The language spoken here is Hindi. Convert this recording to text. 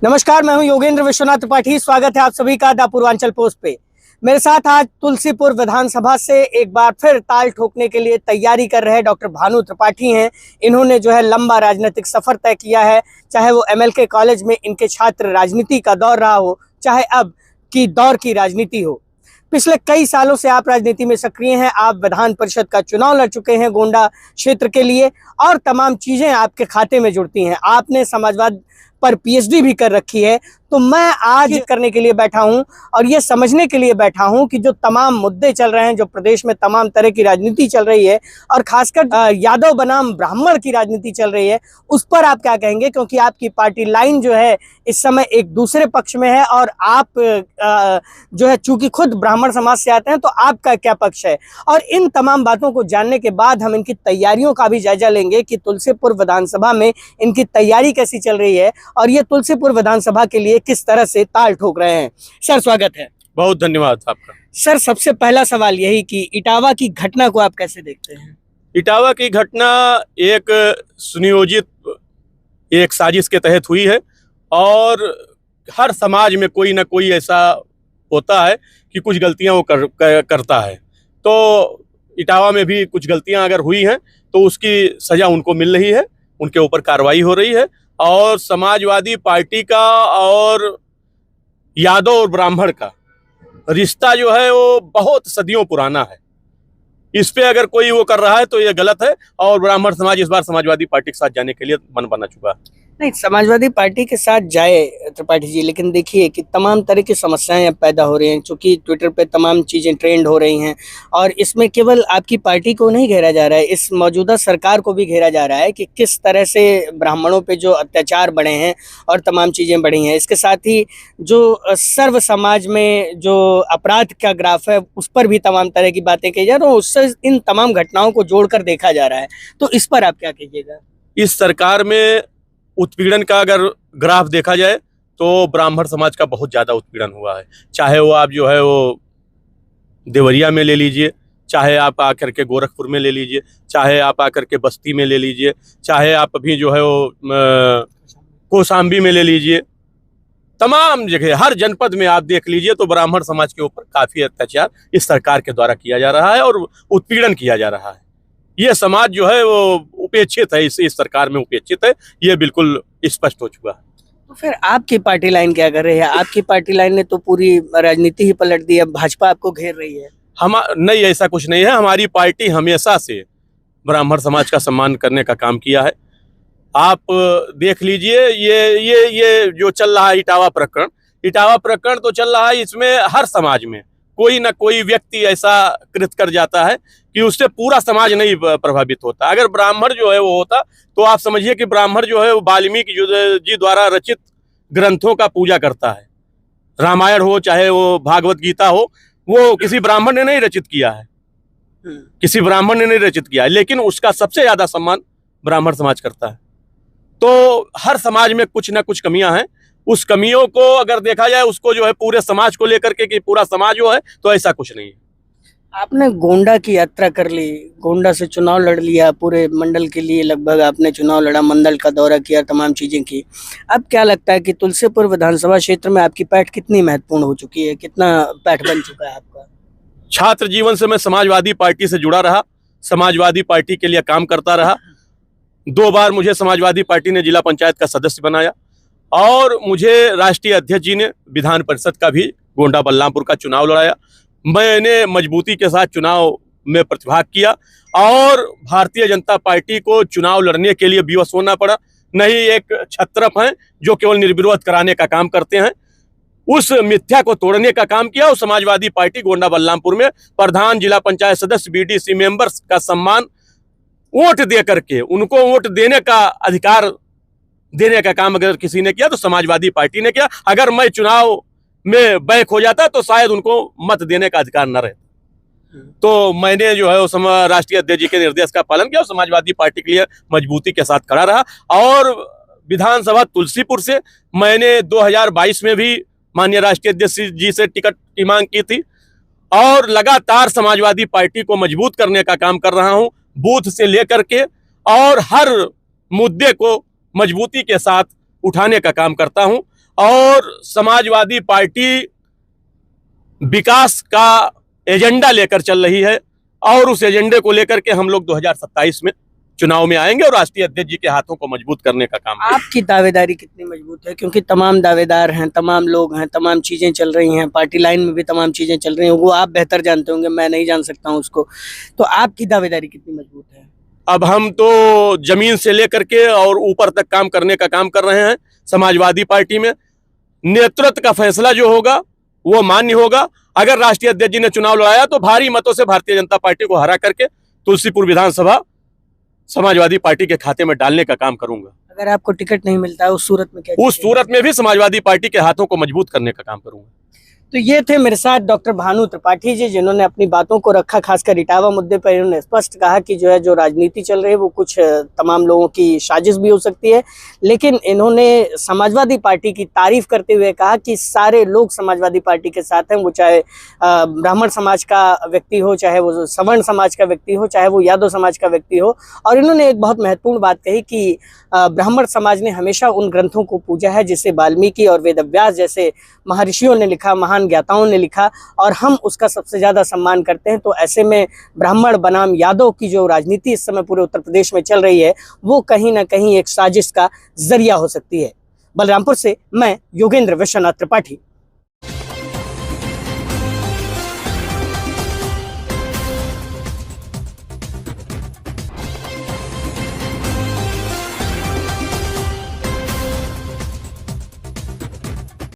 नमस्कार, मैं हूं योगेंद्र विश्वनाथ त्रिपाठी। स्वागत है आप सभी का द पूर्वांचल पोस्ट पे। मेरे साथ आज तुलसीपुर विधानसभा से एक बार फिर ताल ठोकने के लिए तैयारी कर रहे डॉक्टर भानु त्रिपाठी हैं। इन्होंने जो है लंबा राजनीतिक सफर तय किया है, चाहे वो MLK कॉलेज में इनके छात्र राजनीति का दौर रहा हो, चाहे अब की दौर की राजनीति हो। पिछले कई सालों से आप राजनीति में सक्रिय हैं। आप विधान परिषद का चुनाव लड़ चुके हैं गोंडा क्षेत्र के लिए और तमाम चीजें आपके खाते में जुड़ती हैं। आपने समाजवाद पर PhD भी कर रखी है। तो मैं आज करने के लिए बैठा हूं और ये समझने के लिए बैठा हूं कि जो तमाम मुद्दे चल रहे हैं, जो प्रदेश में तमाम तरह की राजनीति चल रही है और खासकर यादव बनाम ब्राह्मण की राजनीति चल रही है, उस पर आप क्या कहेंगे? क्योंकि आपकी पार्टी लाइन जो है इस समय एक दूसरे पक्ष में है और आप जो है चूंकि खुद ब्राह्मण समाज से आते हैं, तो आपका क्या पक्ष है? और इन तमाम बातों को जानने के बाद हम इनकी तैयारियों का भी जायजा लेंगे कि तुलसीपुर विधानसभा में इनकी तैयारी कैसी चल रही है और ये तुलसीपुर विधानसभा के लिए किस तरह से ताल ठोक रहे हैं। सर, स्वागत है। बहुत धन्यवाद आपका। सर, सबसे पहला सवाल यही कि इटावा की घटना को आप कैसे देखते हैं? इटावा की घटना एक सुनियोजित एक साजिश के तहत हुई है और हर समाज में कोई ना कोई ऐसा होता है कि कुछ गलतियां वो करता है। तो इटावा में भी कुछ गलतियां अगर हुई हैं तो उसकी सजा उनको मिल रही है, उनके ऊपर कार्रवाई हो रही है। और समाजवादी पार्टी का और यादव और ब्राह्मण का रिश्ता जो है वो बहुत सदियों पुराना है। इस पे अगर कोई वो कर रहा है तो ये गलत है और ब्राह्मण समाज इस बार समाजवादी पार्टी के साथ जाने के लिए मन बना चुका है। नहीं, समाजवादी पार्टी के साथ जाए त्रिपाठी जी, लेकिन देखिए कि तमाम तरह की समस्याएं अब पैदा हो रही हैं, क्योंकि ट्विटर पे तमाम चीज़ें ट्रेंड हो रही हैं और इसमें केवल आपकी पार्टी को नहीं घेरा जा रहा है, इस मौजूदा सरकार को भी घेरा जा रहा है कि किस तरह से ब्राह्मणों पे जो अत्याचार बढ़े हैं और तमाम चीज़ें बढ़ी हैं। इसके साथ ही जो सर्व समाज में जो अपराध का ग्राफ है, उस पर भी तमाम तरह की बातें कही जा रही हैं, उससे इन तमाम घटनाओं को जोड़कर देखा जा रहा है। तो इस पर आप क्या कहिएगा? इस सरकार में उत्पीड़न का अगर ग्राफ देखा जाए तो ब्राह्मण समाज का बहुत ज़्यादा उत्पीड़न हुआ है। चाहे वो आप जो है वो देवरिया में ले लीजिए, चाहे आप आकर के गोरखपुर में ले लीजिए, चाहे आप आकर के बस्ती में ले लीजिए, चाहे आप अभी जो है वो कौशाम्बी में ले लीजिए, तमाम जगह हर जनपद में आप देख लीजिए तो ब्राह्मण समाज के ऊपर काफ़ी अत्याचार इस सरकार के द्वारा किया जा रहा है और उत्पीड़न किया जा रहा है। ये समाज जो है वो उपेक्षित है, इस सरकार में उपेक्षित है, ये बिल्कुल स्पष्ट हो चुका है। तो फिर आपकी पार्टी लाइन क्या कर रही है? आपकी पार्टी लाइन ने तो पूरी राजनीति ही पलट दी है, भाजपा आपको घेर रही है। नहीं, ऐसा कुछ नहीं है। हमारी पार्टी हमेशा से ब्राह्मण समाज का सम्मान करने का काम किया है। आप देख लीजिए ये जो चल रहा है इटावा प्रकरण तो चल रहा है, इसमें हर समाज में कोई ना कोई व्यक्ति ऐसा कृत कर जाता है कि उससे पूरा समाज नहीं प्रभावित होता। अगर ब्राह्मण जो है वो होता तो आप समझिए कि ब्राह्मण जो है वो वाल्मीकि जी द्वारा रचित ग्रंथों का पूजा करता है। रामायण हो चाहे वो भागवत गीता हो, वो किसी ब्राह्मण ने नहीं रचित किया है, लेकिन उसका सबसे ज्यादा सम्मान ब्राह्मण समाज करता है। तो हर समाज में कुछ ना कुछ कमियां हैं। उस कमियों को अगर देखा जाए उसको जो है पूरे समाज को लेकर के कि पूरा समाज जो है, तो ऐसा कुछ नहीं है। आपने गोंडा की यात्रा कर ली, गोंडा से चुनाव लड़ लिया, पूरे मंडल के लिए लगभग आपने चुनाव लड़ा, मंडल का दौरा किया, तमाम चीजें की। अब क्या लगता है कि तुलसीपुर विधानसभा क्षेत्र में आपकी पैठ कितनी महत्वपूर्ण हो चुकी है? कितना पैठ बन चुका है आपका? छात्र जीवन से मैं समाजवादी पार्टी से जुड़ा रहा, समाजवादी पार्टी के लिए काम करता रहा। 2 बार मुझे समाजवादी पार्टी ने जिला पंचायत का सदस्य बनाया और मुझे राष्ट्रीय अध्यक्ष जी ने विधान परिषद का भी गोंडा बलरामपुर का चुनाव लड़ाया। मैंने मजबूती के साथ चुनाव में प्रतिभाग किया और भारतीय जनता पार्टी को चुनाव लड़ने के लिए विवश होना पड़ा। नहीं, एक छत्रप हैं जो केवल निर्विरोध कराने का काम करते हैं, उस मिथ्या को तोड़ने का काम किया और समाजवादी पार्टी गोंडा बलरामपुर में प्रधान, जिला पंचायत सदस्य, BDC मेंबर्स का सम्मान, वोट दे करके उनको वोट देने का अधिकार देने का काम अगर किसी ने किया तो समाजवादी पार्टी ने किया। अगर मैं चुनाव में बैक हो जाता तो शायद उनको मत देने का अधिकार न रहता। तो मैंने जो है वो राष्ट्रीय अध्यक्ष जी के निर्देश का पालन किया और समाजवादी पार्टी के लिए मजबूती के साथ खड़ा रहा। और विधानसभा तुलसीपुर से मैंने 2022 में भी माननीय राष्ट्रीय अध्यक्ष जी से टिकट की मांग की थी और लगातार समाजवादी पार्टी को मजबूत करने का काम कर रहा हूं, बूथ से लेकर के, और हर मुद्दे को मजबूती के साथ उठाने का काम करता हूं और समाजवादी पार्टी विकास का एजेंडा लेकर चल रही है और उस एजेंडे को लेकर के हम लोग 2027 में चुनाव में आएंगे और राष्ट्रीय अध्यक्ष जी के हाथों को मजबूत करने का काम करेंगे। आपकी दावेदारी कितनी मजबूत है, क्योंकि तमाम दावेदार हैं, तमाम लोग हैं, तमाम चीजें चल रही हैं, पार्टी लाइन में भी तमाम चीजें चल रही हैं, वो आप बेहतर जानते होंगे, मैं नहीं जान सकता हूं उसको। तो आपकी दावेदारी कितनी मजबूत है? अब हम तो जमीन से लेकर के और ऊपर तक काम करने का काम कर रहे हैं। समाजवादी पार्टी में नेतृत्व का फैसला जो होगा वो मान्य होगा। अगर राष्ट्रीय अध्यक्ष जी ने चुनाव लड़ाया तो भारी मतों से भारतीय जनता पार्टी को हरा करके तुलसीपुर विधानसभा समाजवादी पार्टी के खाते में डालने का काम करूंगा। अगर आपको टिकट नहीं मिलता है उस सूरत में क्या? उस सूरत में भी समाजवादी पार्टी के हाथों को मजबूत करने का काम करूंगा। तो ये थे मेरे साथ डॉक्टर भानु त्रिपाठी जी, जिन्होंने अपनी बातों को रखा। खासकर इटावा मुद्दे पर इन्होंने स्पष्ट कहा कि जो है जो राजनीति चल रही है वो कुछ तमाम लोगों की साजिश भी हो सकती है, लेकिन इन्होंने समाजवादी पार्टी की तारीफ करते हुए कहा कि सारे लोग समाजवादी पार्टी के साथ हैं, वो चाहे ब्राह्मण समाज का व्यक्ति हो, चाहे वो सवर्ण समाज का व्यक्ति हो, चाहे वो यादव समाज का व्यक्ति हो। और इन्होंने एक बहुत महत्वपूर्ण बात कही कि ब्राह्मण समाज ने हमेशा उन ग्रंथों को पूजा है जिसे वाल्मीकि और वेदव्यास जैसे महर्षियों ने लिखा, महान ज्ञाताओं ने लिखा, और हम उसका सबसे ज्यादा सम्मान करते हैं। तो ऐसे में ब्राह्मण बनाम यादव की जो राजनीति इस समय पूरे उत्तर प्रदेश में चल रही है वो कहीं ना कहीं एक साजिश का जरिया हो सकती है। बलरामपुर से मैं योगेंद्र विश्वनाथ त्रिपाठी।